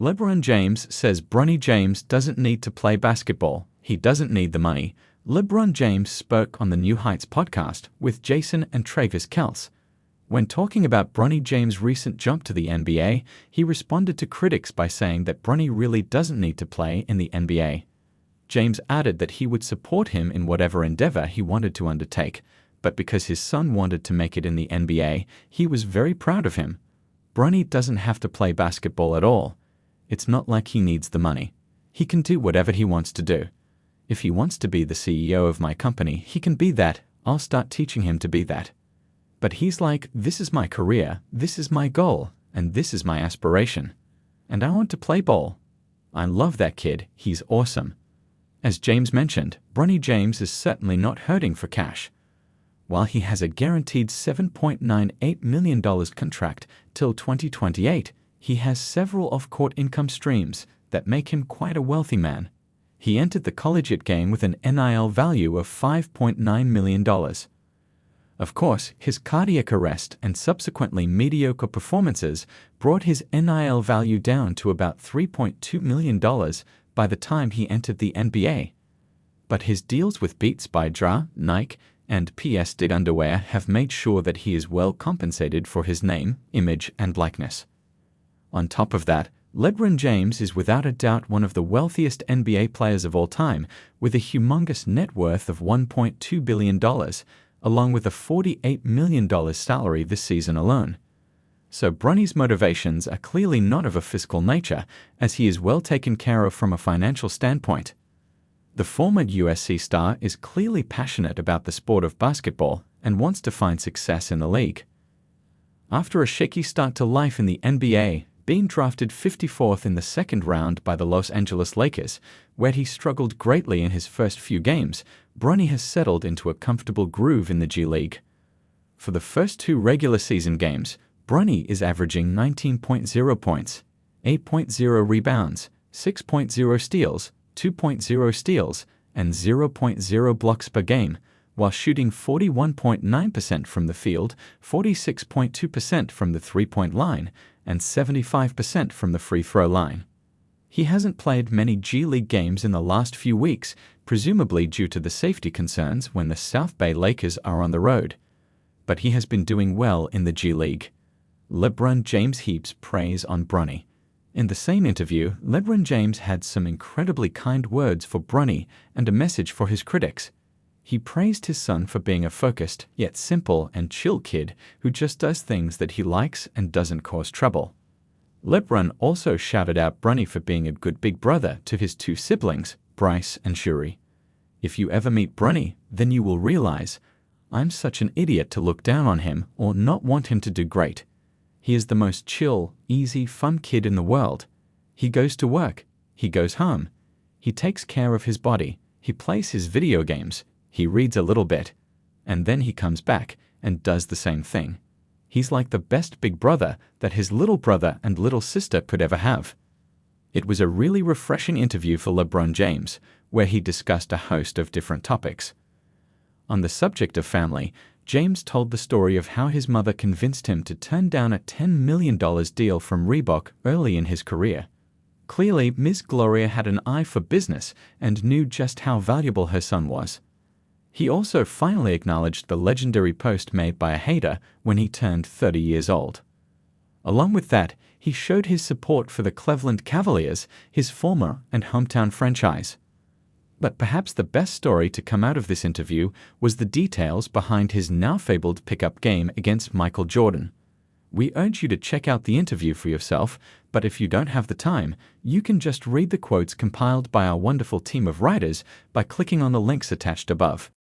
LeBron James says Bronny James doesn't need to play basketball. He doesn't need the money. LeBron James spoke on the New Heights podcast with Jason and Travis Kelce. When talking about Bronny James' recent jump to the NBA, he responded to critics by saying that Bronny really doesn't need to play in the NBA. James added that he would support him in whatever endeavor he wanted to undertake, but because his son wanted to make it in the NBA, he was very proud of him. Bronny doesn't have to play basketball at all. It's not like he needs the money. He can do whatever he wants to do. If he wants to be the CEO of my company, he can be that. I'll start teaching him to be that. But he's like, this is my career, this is my goal, and this is my aspiration. And I want to play ball. I love that kid, he's awesome. As James mentioned, Bronny James is certainly not hurting for cash. While he has a guaranteed $7.98 million contract till 2028, he has several off-court income streams that make him quite a wealthy man. He entered the collegiate game with an NIL value of $5.9 million. Of course, his cardiac arrest and subsequently mediocre performances brought his NIL value down to about $3.2 million by the time he entered the NBA. But his deals with Beats by Dre, Nike, and PS Did Underwear have made sure that he is well compensated for his name, image, and likeness. On top of that, LeBron James is without a doubt one of the wealthiest NBA players of all time, with a humongous net worth of $1.2 billion, along with a $48 million salary this season alone. So Bronny's motivations are clearly not of a fiscal nature, as he is well taken care of from a financial standpoint. The former USC star is clearly passionate about the sport of basketball and wants to find success in the league. After a shaky start to life in the NBA, being drafted 54th in the second round by the Los Angeles Lakers, where he struggled greatly in his first few games, Bronny has settled into a comfortable groove in the G League. For the first two regular season games, Bronny is averaging 19.0 points, 8.0 rebounds, 6.0 steals, 2.0 steals, and 0.0 blocks per game, while shooting 41.9% from the field, 46.2% from the three-point line, and 75% from the free throw line. He hasn't played many G League games in the last few weeks, presumably due to the safety concerns when the South Bay Lakers are on the road. But he has been doing well in the G League. LeBron James heaps praise on Bronny. In the same interview, LeBron James had some incredibly kind words for Bronny and a message for his critics. He praised his son for being a focused, yet simple and chill kid who just does things that he likes and doesn't cause trouble. LeBron also shouted out Bronny for being a good big brother to his two siblings, Bryce and Shuri. If you ever meet Bronny, then you will realize, I'm such an idiot to look down on him or not want him to do great. He is the most chill, easy, fun kid in the world. He goes to work. He goes home. He takes care of his body. He plays his video games. He reads a little bit. And then he comes back and does the same thing. He's like the best big brother that his little brother and little sister could ever have. It was a really refreshing interview for LeBron James, where he discussed a host of different topics. On the subject of family, James told the story of how his mother convinced him to turn down a $10 million deal from Reebok early in his career. Clearly, Ms. Gloria had an eye for business and knew just how valuable her son was. He also finally acknowledged the legendary post made by a hater when he turned 30 years old. Along with that, he showed his support for the Cleveland Cavaliers, his former and hometown franchise. But perhaps the best story to come out of this interview was the details behind his now-fabled pickup game against Michael Jordan. We urge you to check out the interview for yourself, but if you don't have the time, you can just read the quotes compiled by our wonderful team of writers by clicking on the links attached above.